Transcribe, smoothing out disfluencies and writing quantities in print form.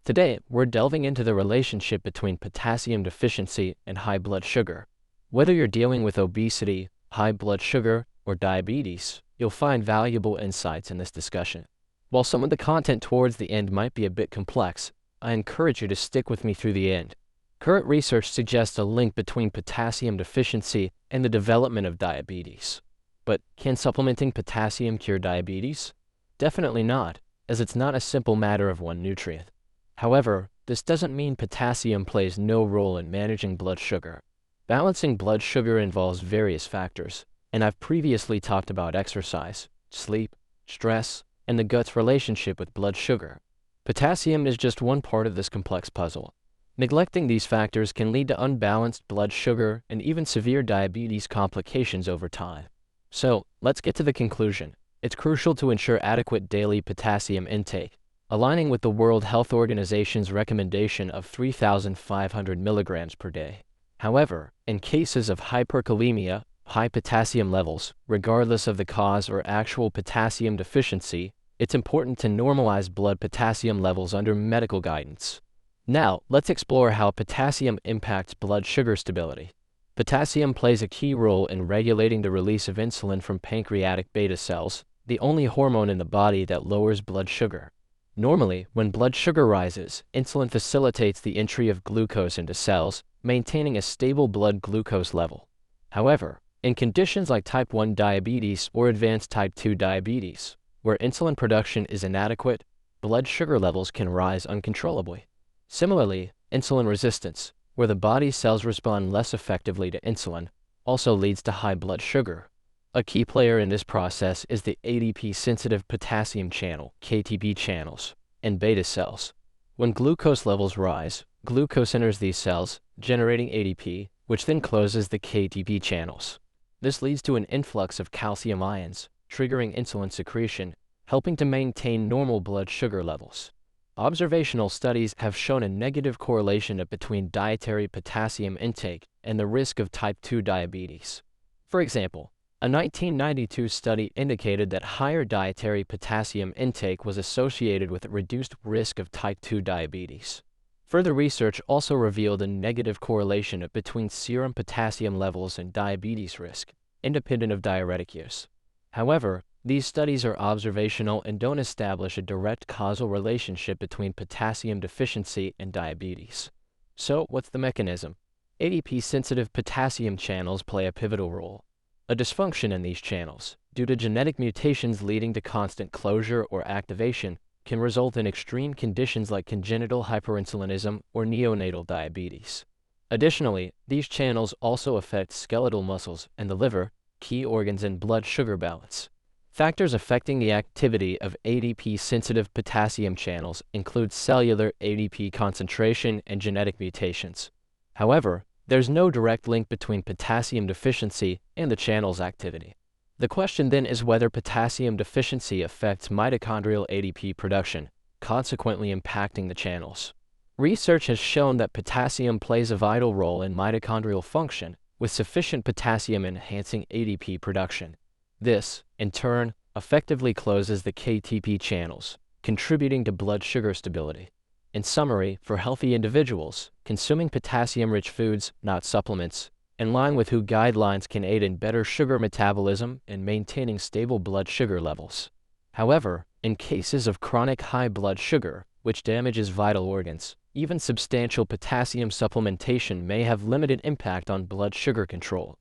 Today, we're delving into the relationship between potassium deficiency and high blood sugar. Whether you're dealing with obesity, high blood sugar, or diabetes, you'll find valuable insights in this discussion. While some of the content towards the end might be a bit complex, I encourage you to stick with me through the end. Current research suggests a link between potassium deficiency and the development of diabetes. But can supplementing potassium cure diabetes? Definitely not, as it's not a simple matter of one nutrient. However, this doesn't mean potassium plays no role in managing blood sugar. Balancing blood sugar involves various factors, and I've previously talked about exercise, sleep, stress, and the gut's relationship with blood sugar. Potassium is just one part of this complex puzzle. Neglecting these factors can lead to unbalanced blood sugar and even severe diabetes complications over time. So, let's get to the conclusion. It's crucial to ensure adequate daily potassium intake, aligning with the World Health Organization's recommendation of 3,500 milligrams per day. However, in cases of hyperkalemia, high potassium levels, regardless of the cause or actual potassium deficiency, it's important to normalize blood potassium levels under medical guidance. Now, let's explore how potassium impacts blood sugar stability. Potassium plays a key role in regulating the release of insulin from pancreatic beta cells, the only hormone in the body that lowers blood sugar. Normally, when blood sugar rises, insulin facilitates the entry of glucose into cells, maintaining a stable blood glucose level. However, in conditions like type 1 diabetes or advanced type 2 diabetes, where insulin production is inadequate, blood sugar levels can rise uncontrollably. Similarly, insulin resistance, where the body's cells respond less effectively to insulin, also leads to high blood sugar. A key player in this process is the ADP-sensitive potassium channel, KTP channels, in beta cells. When glucose levels rise, glucose enters these cells, generating ADP, which then closes the KTP channels. This leads to an influx of calcium ions, triggering insulin secretion, helping to maintain normal blood sugar levels. Observational studies have shown a negative correlation between dietary potassium intake and the risk of type 2 diabetes. For example, a 1992 study indicated that higher dietary potassium intake was associated with a reduced risk of type 2 diabetes. Further research also revealed a negative correlation between serum potassium levels and diabetes risk, independent of diuretic use. However, these studies are observational and don't establish a direct causal relationship between potassium deficiency and diabetes. So, what's the mechanism? ADP-sensitive potassium channels play a pivotal role. A dysfunction in these channels, due to genetic mutations leading to constant closure or activation, can result in extreme conditions like congenital hyperinsulinism or neonatal diabetes. Additionally, these channels also affect skeletal muscles and the liver, key organs in blood sugar balance. Factors affecting the activity of ADP-sensitive potassium channels include cellular ADP concentration and genetic mutations. However, there's no direct link between potassium deficiency and the channel's activity. The question then is whether potassium deficiency affects mitochondrial ADP production, consequently impacting the channels. Research has shown that potassium plays a vital role in mitochondrial function, with sufficient potassium enhancing ADP production. This, in turn, effectively closes the KTP channels, contributing to blood sugar stability. In summary, for healthy individuals, consuming potassium-rich foods, not supplements, in line with WHO guidelines can aid in better sugar metabolism and maintaining stable blood sugar levels. However, in cases of chronic high blood sugar, which damages vital organs, even substantial potassium supplementation may have limited impact on blood sugar control.